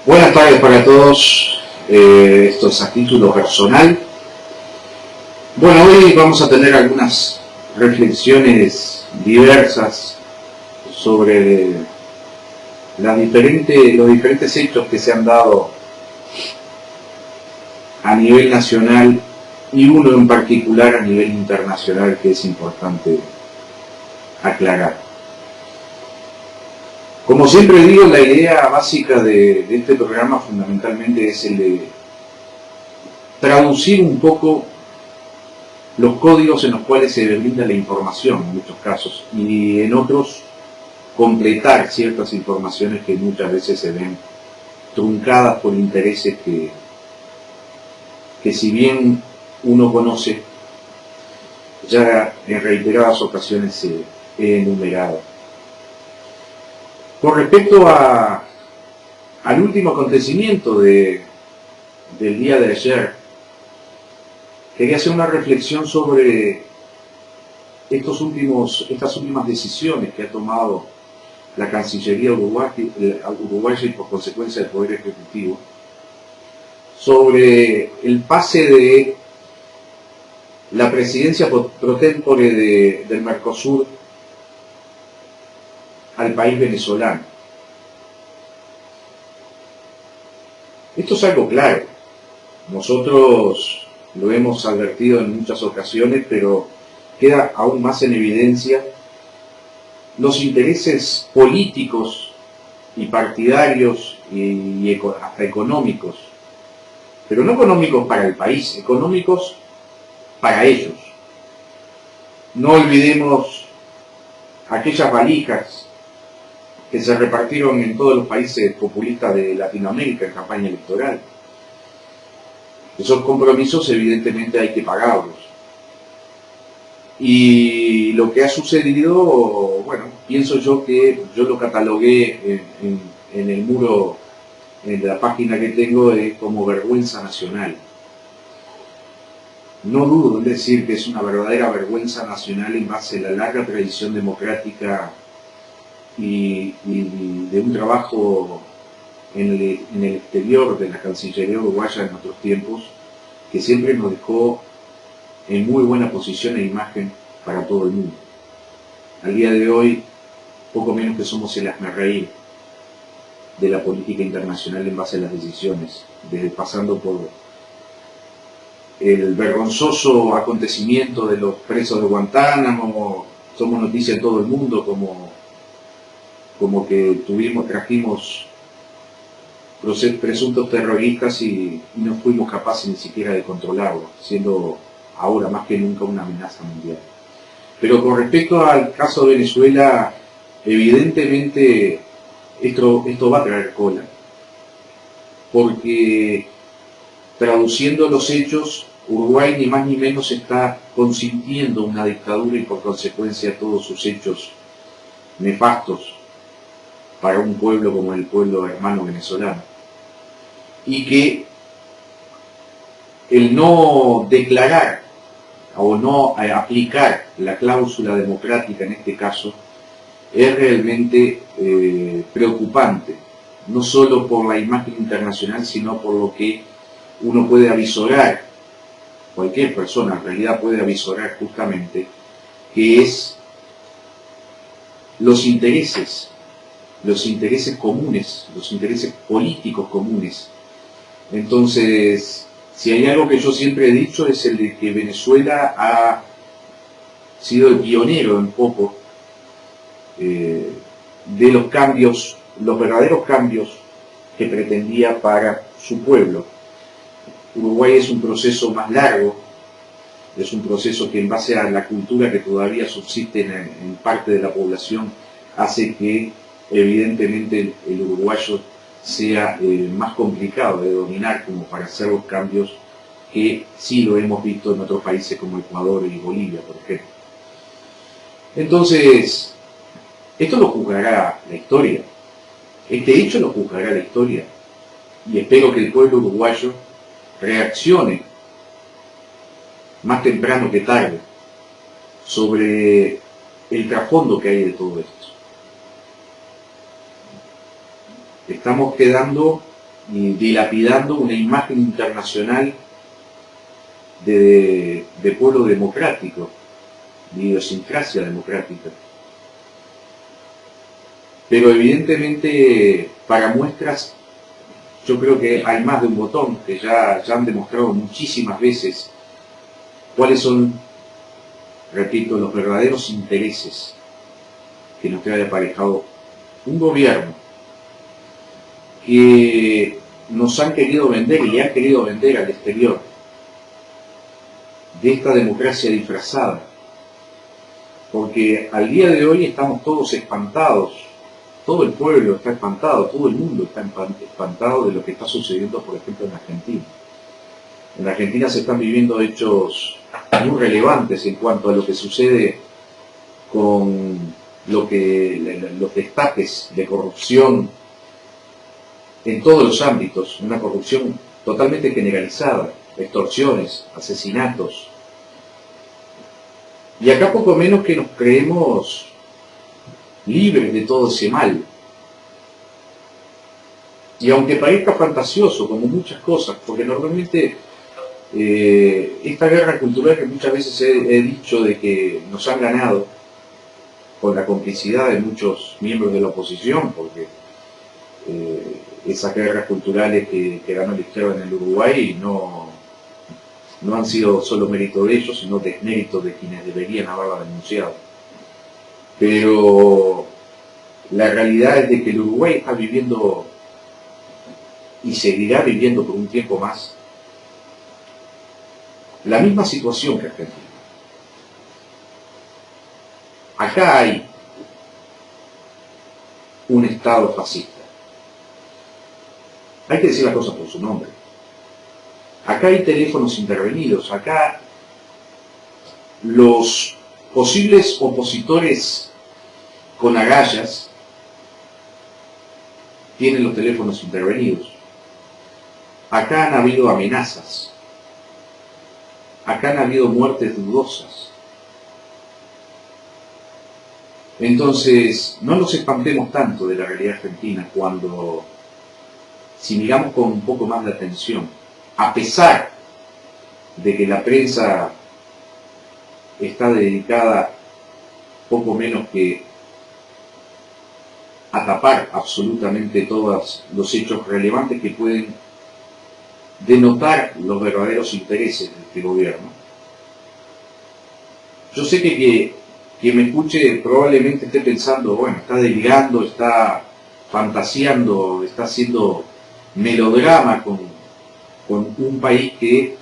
Buenas tardes para todos. Esto es a título personal. Bueno, hoy vamos a tener algunas reflexiones diversas sobre los diferentes hechos que se han dado a nivel nacional y uno en particular a nivel internacional que es importante aclarar. Como siempre digo, la idea básica de este programa fundamentalmente es el de traducir un poco los códigos en los cuales se brinda la información en muchos casos y en otros completar ciertas informaciones que muchas veces se ven truncadas por intereses que si bien uno conoce, ya en reiteradas ocasiones se he enumerado. Con respecto al último acontecimiento del día de ayer, quería hacer una reflexión sobre estas últimas decisiones que ha tomado la Cancillería uruguaya y por consecuencia el Poder Ejecutivo sobre el pase de la presidencia pro tempore del Mercosur al país venezolano. Esto es algo claro. Nosotros lo hemos advertido en muchas ocasiones, pero queda aún más en evidencia los intereses políticos y partidarios y hasta económicos, pero no económicos para el país, económicos para ellos. No olvidemos aquellas valijas que se repartieron en todos los países populistas de Latinoamérica en campaña electoral. Esos compromisos evidentemente hay que pagarlos. Y lo que ha sucedido, bueno, pienso yo que yo lo catalogué en el muro, en la página que tengo, como vergüenza nacional. No dudo en decir que es una verdadera vergüenza nacional en base a la larga tradición democrática y de un trabajo en el exterior de la Cancillería uruguaya en otros tiempos, que siempre nos dejó en muy buena posición e imagen para todo el mundo. Al día de hoy, poco menos que somos el hazmerreír de la política internacional en base a las decisiones, desde pasando por el vergonzoso acontecimiento de los presos de Guantánamo, somos noticia en todo el mundo como que trajimos presuntos terroristas y no fuimos capaces ni siquiera de controlarlos, siendo ahora más que nunca una amenaza mundial. Pero con respecto al caso de Venezuela, evidentemente esto va a traer cola, porque traduciendo los hechos, Uruguay ni más ni menos está consintiendo una dictadura y por consecuencia todos sus hechos nefastos para un pueblo como el pueblo hermano venezolano. Y que el no declarar o no aplicar la cláusula democrática en este caso es realmente preocupante, no solo por la imagen internacional, sino por lo que uno puede avisorar, cualquier persona en realidad puede avisorar justamente, que es los intereses comunes, los intereses políticos comunes. Entonces, si hay algo que yo siempre he dicho es el de que Venezuela ha sido el pionero en poco de los cambios, los verdaderos cambios que pretendía para su pueblo. Uruguay es un proceso más largo, es un proceso que en base a la cultura que todavía subsiste en parte de la población hace que evidentemente el uruguayo sea más complicado de dominar como para hacer los cambios que sí lo hemos visto en otros países como Ecuador y Bolivia, por ejemplo. Entonces, esto lo juzgará la historia, este hecho lo juzgará la historia, y espero que el pueblo uruguayo reaccione más temprano que tarde sobre el trasfondo que hay de todo esto. Estamos quedando y dilapidando una imagen internacional de pueblo democrático, de idiosincrasia democrática. Pero evidentemente, para muestras, yo creo que hay más de un botón que ya han demostrado muchísimas veces cuáles son, repito, los verdaderos intereses que nos trae aparejado un gobierno que nos han querido vender y le han querido vender al exterior de esta democracia disfrazada, porque al día de hoy estamos todos espantados, todo el pueblo está espantado, todo el mundo está espantado de lo que está sucediendo, por ejemplo, en Argentina. En Argentina se están viviendo hechos muy relevantes en cuanto a lo que sucede con los destaques de corrupción en todos los ámbitos, una corrupción totalmente generalizada, extorsiones, asesinatos. Y acá poco menos que nos creemos libres de todo ese mal. Y aunque parezca fantasioso, como muchas cosas, porque normalmente esta guerra cultural que muchas veces he dicho de que nos han ganado con la complicidad de muchos miembros de la oposición, porque esas guerras culturales que ganó la izquierda en el Uruguay no han sido solo mérito de ellos, sino desmérito de quienes deberían haberla denunciado. Pero la realidad es de que el Uruguay está viviendo y seguirá viviendo por un tiempo más la misma situación que Argentina. Acá hay un Estado fascista. Hay que decir las cosas por su nombre. Acá hay teléfonos intervenidos, acá los posibles opositores con agallas tienen los teléfonos intervenidos. Acá han habido amenazas, acá han habido muertes dudosas. Entonces, no nos espantemos tanto de la realidad argentina cuando, si miramos con un poco más de atención, a pesar de que la prensa está dedicada poco menos que a tapar absolutamente todos los hechos relevantes que pueden denotar los verdaderos intereses de este gobierno. Yo sé que quien me escuche probablemente esté pensando, bueno, está delirando, está fantaseando, está haciendo melodrama con un país que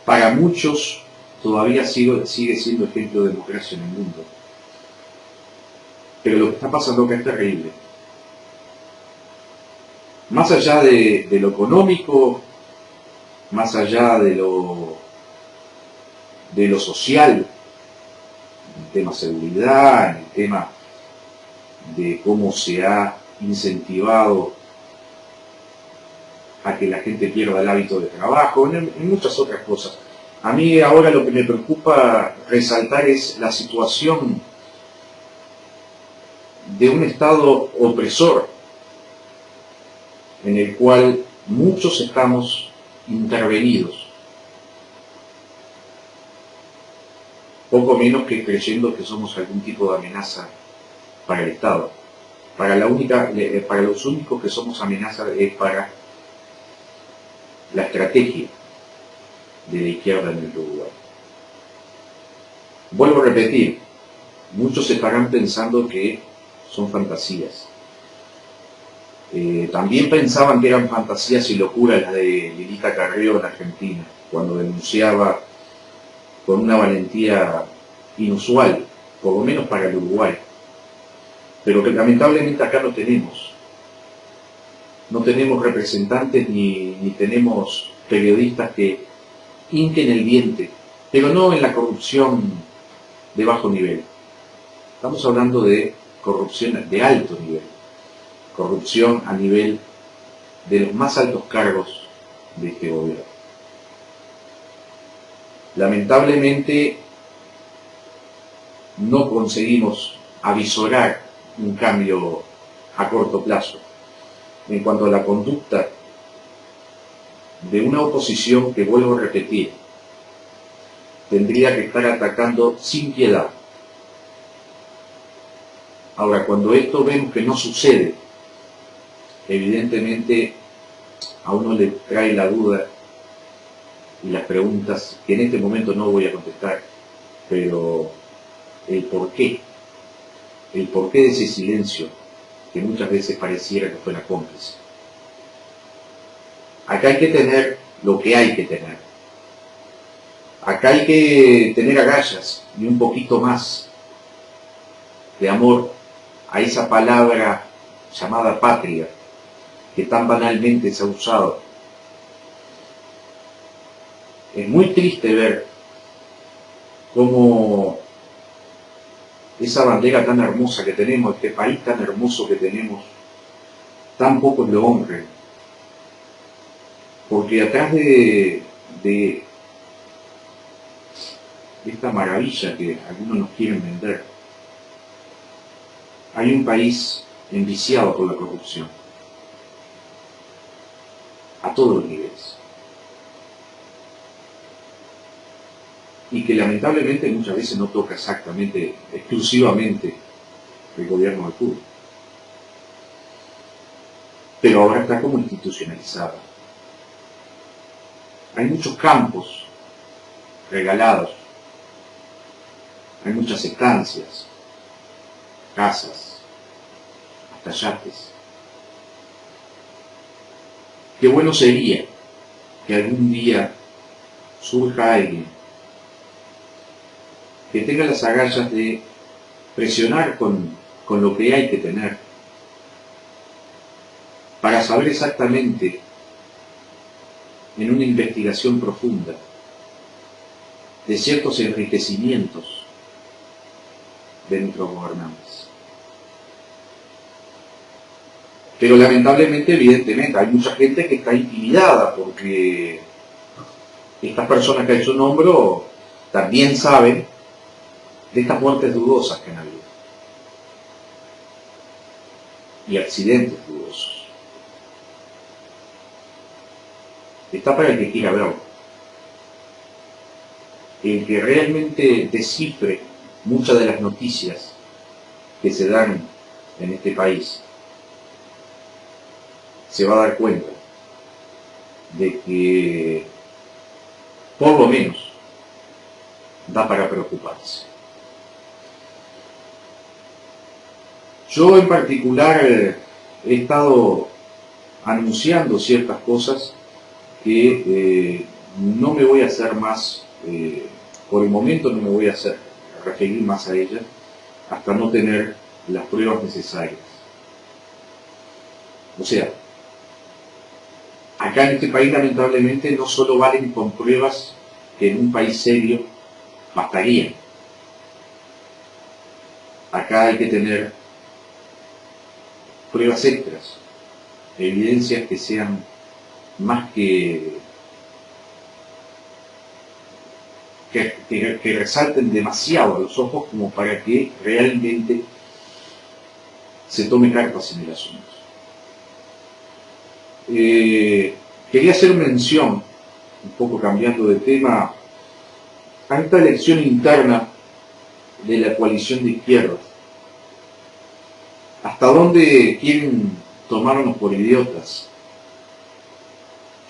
para muchos todavía sigue siendo ejemplo de democracia en el mundo. Pero lo que está pasando acá es terrible. Más allá de lo económico, más allá de lo social, en el tema seguridad, en el tema de cómo se ha incentivado a que la gente pierda el hábito de trabajo, en muchas otras cosas. A mí ahora lo que me preocupa resaltar es la situación de un Estado opresor, en el cual muchos estamos intervenidos, poco menos que creyendo que somos algún tipo de amenaza para el Estado. Para los únicos que somos amenaza es para la estrategia de la izquierda en el Uruguay. Vuelvo a repetir, muchos estarán pensando que son fantasías. También pensaban que eran fantasías y locuras las de Lilita Carrió en Argentina, cuando denunciaba con una valentía inusual, por lo menos para el Uruguay. Pero que lamentablemente acá no tenemos. No tenemos representantes ni tenemos periodistas que hinquen el diente, pero no en la corrupción de bajo nivel. Estamos hablando de corrupción de alto nivel, corrupción a nivel de los más altos cargos de este gobierno. Lamentablemente no conseguimos avisorar un cambio a corto plazo en cuanto a la conducta de una oposición que, vuelvo a repetir, tendría que estar atacando sin piedad. Ahora, cuando esto vemos que no sucede, evidentemente a uno le trae la duda y las preguntas que en este momento no voy a contestar, pero el porqué de ese silencio que muchas veces pareciera que fuera cómplice. Acá hay que tener lo que hay que tener. Acá hay que tener agallas y un poquito más de amor a esa palabra llamada patria, que tan banalmente se ha usado. Es muy triste ver cómo esa bandera tan hermosa que tenemos, este país tan hermoso que tenemos, tan pocos lo honren. Porque atrás de esta maravilla que algunos nos quieren vender, hay un país enviciado por la corrupción, a todos los niveles. Y que lamentablemente muchas veces no toca exactamente, exclusivamente, el gobierno de Cuba. Pero ahora está como institucionalizada. Hay muchos campos regalados, hay muchas estancias, casas, hasta yates. Qué bueno sería que algún día surja alguien que tenga las agallas de presionar con lo que hay que tener para saber exactamente, en una investigación profunda, de ciertos enriquecimientos de nuestros gobernantes. Pero lamentablemente, evidentemente, hay mucha gente que está intimidada porque estas personas que yo nombro también saben de estas muertes dudosas que han habido y accidentes dudosos. Está para el que quiera verlo. El que realmente descifre muchas de las noticias que se dan en este país se va a dar cuenta de que por lo menos da para preocuparse. Yo en particular he estado anunciando ciertas cosas que no me voy a hacer más, por el momento no me voy a referir más a ellas hasta no tener las pruebas necesarias. O sea, acá en este país lamentablemente no solo valen con pruebas que en un país serio bastarían. Acá hay que tener pruebas extras, evidencias que sean más que resalten demasiado a los ojos como para que realmente se tome cartas en el asunto. Quería hacer mención, un poco cambiando de tema, a esta elección interna de la coalición de izquierdas. ¿Hasta dónde quieren tomarnos por idiotas?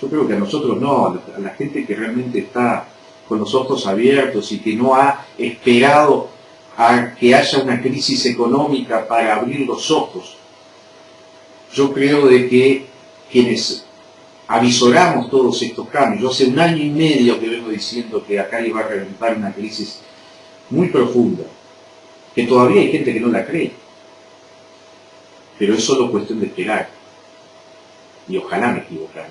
Yo creo que a nosotros no, a la gente que realmente está con los ojos abiertos y que no ha esperado a que haya una crisis económica para abrir los ojos. Yo creo de que quienes avisoramos todos estos cambios, yo hace 1 año y medio que vengo diciendo que acá iba a reventar una crisis muy profunda, que todavía hay gente que no la cree, pero es solo cuestión de esperar, y ojalá me equivocara,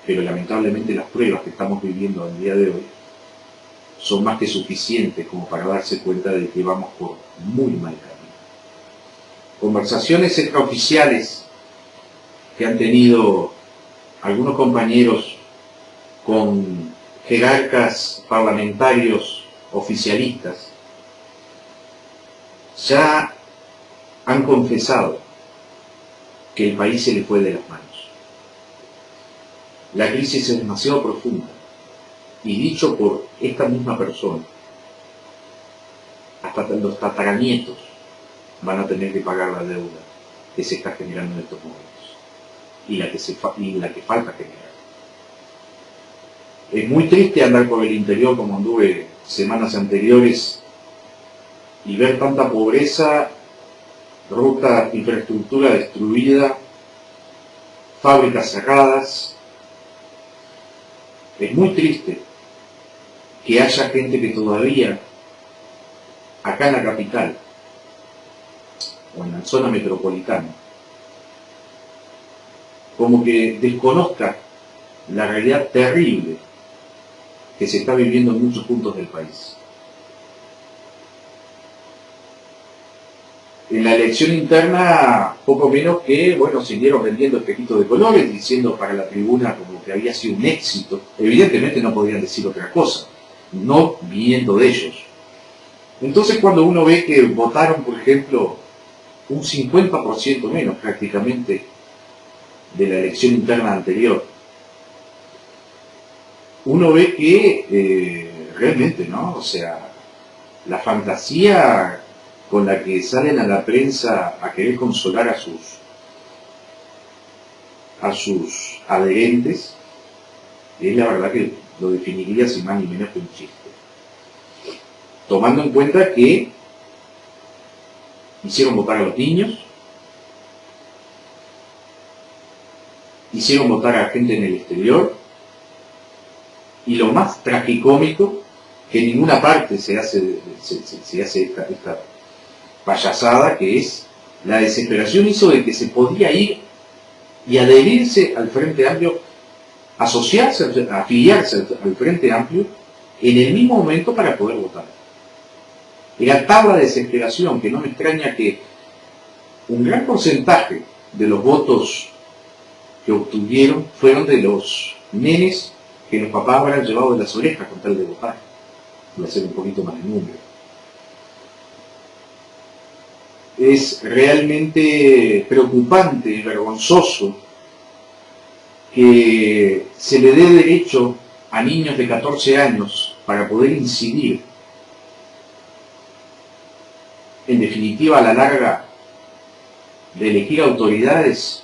pero lamentablemente las pruebas que estamos viviendo al día de hoy son más que suficientes como para darse cuenta de que vamos por muy mal camino. Conversaciones extraoficiales que han tenido algunos compañeros con jerarcas parlamentarios oficialistas ya han confesado que el país se le fue de las manos. la crisis es demasiado profunda. Y dicho por esta misma persona, hasta los tataranietos van a tener que pagar la deuda que se está generando en estos momentos y la que falta generar. Es muy triste andar por el interior como anduve semanas anteriores y ver tanta pobreza, ruta, infraestructura destruida, fábricas cerradas. Es muy triste que haya gente que todavía, acá en la capital, o en la zona metropolitana, como que desconozca la realidad terrible que se está viviendo en muchos puntos del país. En la elección interna, poco menos que, bueno, siguieron vendiendo espejitos de colores, diciendo para la tribuna como que había sido un éxito. Evidentemente no podían decir otra cosa, no viniendo de ellos. Entonces cuando uno ve que votaron, por ejemplo, un 50% menos prácticamente de la elección interna anterior, uno ve que realmente, ¿no? O sea, la fantasía con la que salen a la prensa a querer consolar a sus adherentes, es la verdad que lo definiría sin más ni menos que un chiste. Tomando en cuenta que hicieron votar a los niños, hicieron votar a gente en el exterior, y lo más tragicómico, que en ninguna parte se hace esta payasada, que es la desesperación hizo de que se podía ir y adherirse al Frente Amplio, asociarse, afiliarse al Frente Amplio en el mismo momento para poder votar. Era tal la desesperación que no me extraña que un gran porcentaje de los votos que obtuvieron fueron de los nenes que los papás habrán llevado de las orejas con tal de votar, y hacer un poquito más de número. Es realmente preocupante y vergonzoso que se le dé derecho a niños de 14 años para poder incidir, en definitiva a la larga, de elegir autoridades,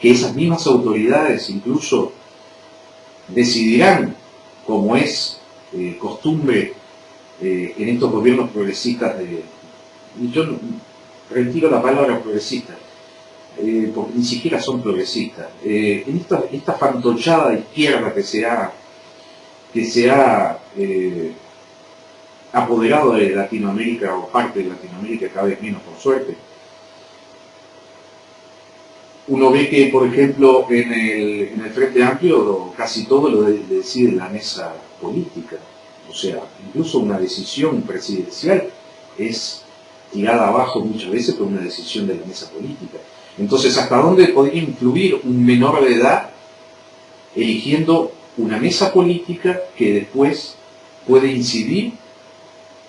que esas mismas autoridades incluso decidirán, como es costumbre en estos gobiernos progresistas y yo retiro la palabra progresista, porque ni siquiera son progresistas, en esta fantochada izquierda que se ha apoderado de Latinoamérica, o parte de Latinoamérica, cada vez menos por suerte. Uno ve que, por ejemplo, en el Frente Amplio casi todo lo decide la mesa política. O sea, incluso una decisión presidencial es tirada abajo muchas veces por una decisión de la mesa política. Entonces, ¿hasta dónde podría influir un menor de edad eligiendo una mesa política que después puede incidir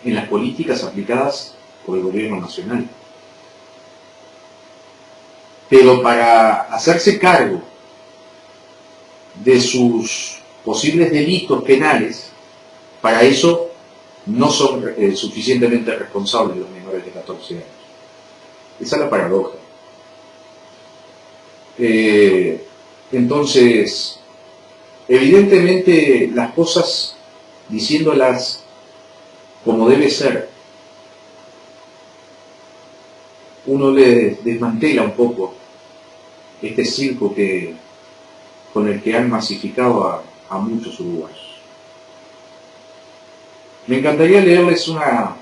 en las políticas aplicadas por el gobierno nacional? Pero para hacerse cargo de sus posibles delitos penales, para eso no son suficientemente responsables los menores de 14 años. Esa es la paradoja. Entonces, evidentemente las cosas, diciéndolas como debe ser, uno le desmantela un poco este circo con el que han masificado a muchos uruguayos. Me encantaría leerles una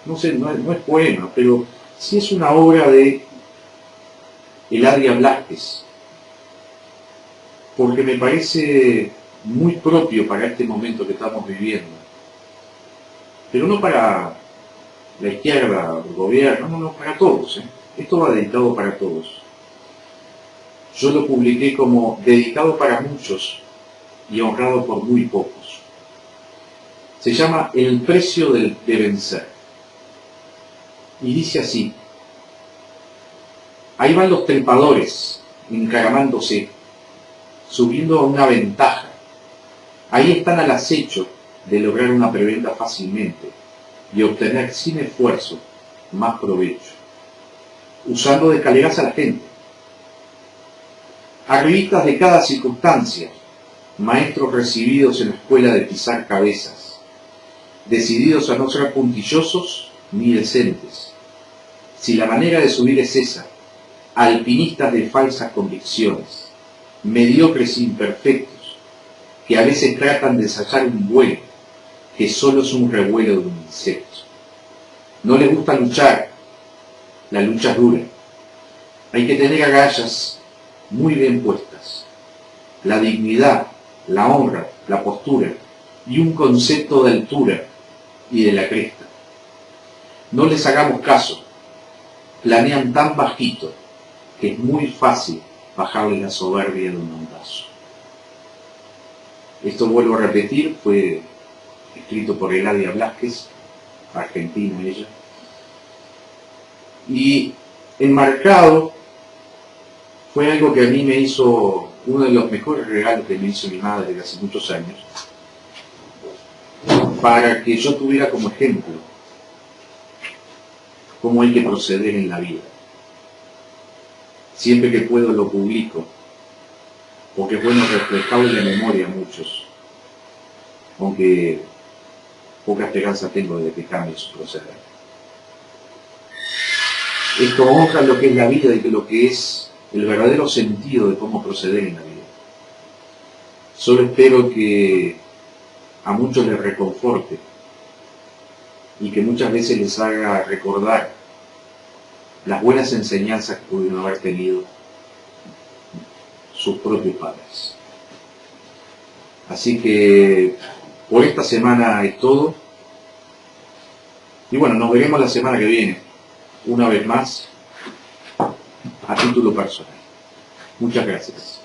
no sé, no es poema, pero sí es una obra de Eladia Blasquez, porque me parece muy propio para este momento que estamos viviendo, pero no para la izquierda, el gobierno, no, para todos. Esto va dedicado para todos. Yo lo publiqué como dedicado para muchos y honrado por muy pocos. Se llama El precio de vencer. Y dice así: ahí van los trepadores, encaramándose, subiendo a una ventaja. Ahí están al acecho de lograr una preventa fácilmente y obtener sin esfuerzo más provecho, usando de escaleras a la gente. Arribistas de cada circunstancia, maestros recibidos en la escuela de pisar cabezas, decididos a no ser puntillosos ni decentes. Si la manera de subir es esa, alpinistas de falsas convicciones, mediocres e imperfectos, que a veces tratan de ensayar un vuelo que solo es un revuelo de un insecto. No les gusta luchar, la lucha es dura. Hay que tener agallas muy bien puestas, la dignidad, la honra, la postura y un concepto de altura y de la cresta. No les hagamos caso, planean tan bajito que es muy fácil bajarle la soberbia de un ondazo. Esto, vuelvo a repetir, fue escrito por Eladia Blasquez, argentina ella, y enmarcado fue algo que a mí me hizo, uno de los mejores regalos que me hizo mi madre de hace muchos años, para que yo tuviera como ejemplo cómo hay que proceder en la vida. Siempre que puedo lo publico, porque es bueno reflejarlo en la memoria a muchos, aunque poca esperanza tengo de que cambie su proceder. Esto honra lo que es la vida y lo que es el verdadero sentido de cómo proceder en la vida. Solo espero que a muchos les reconforte y que muchas veces les haga recordar las buenas enseñanzas que pudieron haber tenido sus propios padres. Así que por esta semana es todo. Y bueno, nos veremos la semana que viene, una vez más, a título personal. Muchas gracias.